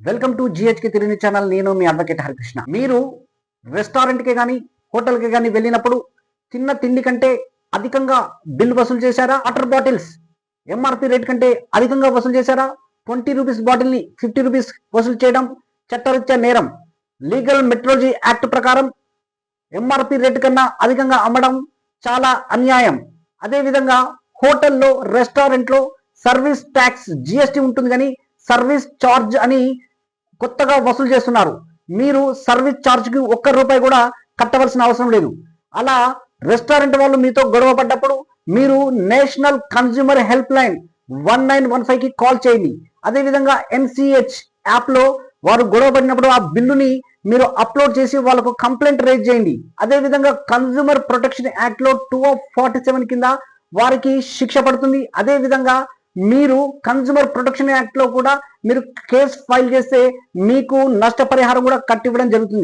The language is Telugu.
వెల్కమ్ టు జిహెచ్కి తిరిగి ఛానల్. నేను మీ అడ్వకేట్ హరికృష్ణ. మీరు రెస్టారెంట్కి కానీ హోటల్కి కానీ వెళ్ళినప్పుడు తిన్న తిండి కంటే అధికంగా బిల్ వసూలు చేశారా? వాటర్ బాటిల్స్ ఎంఆర్పి రేట్ కంటే అధికంగా వసూలు చేశారా? 20 రూపీస్ బాటిల్ని 50 రూపీస్ వసూలు చేయడం చట్టరీత్యా నేరం. లీగల్ మెట్రాలజీ యాక్ట్ ప్రకారం ఎంఆర్పి రేట్ కన్నా అధికంగా అమ్మడం చాలా అన్యాయం. అదేవిధంగా హోటల్లో రెస్టారెంట్లో సర్వీస్ ట్యాక్స్ జిఎస్టీ ఉంటుంది, కానీ సర్వీస్ ఛార్జ్ అని కొత్తగా వసూలు చేస్తున్నారు. మీరు సర్వీస్ ఛార్జ్కి ₹1 కూడా కట్టవలసిన అవసరం లేదు. అలా రెస్టారెంట్ వాళ్ళు మీతో గొడవ పడ్డప్పుడు మీరు నేషనల్ కన్స్యూమర్ హెల్ప్ లైన్ 1915కి కాల్ చేయండి. అదేవిధంగా MCH యాప్లో వారు గొడవ పడినప్పుడు ఆ బిల్లుని మీరు అప్లోడ్ చేసి వాళ్ళకు కంప్లైంట్ రైజ్ చేయండి. అదేవిధంగా కన్స్యూమర్ ప్రొటెక్షన్ యాక్ట్లో 247 కింద వారికి శిక్ష పడుతుంది. అదేవిధంగా మీరు కన్స్యూమర్ ప్రొటెక్షన్ యాక్ట్లో కూడా మీరు కేసు ఫైల్ చేస్తే మీకు నష్టపరిహారం కూడా కట్టివ్వడం జరుగుతుంది.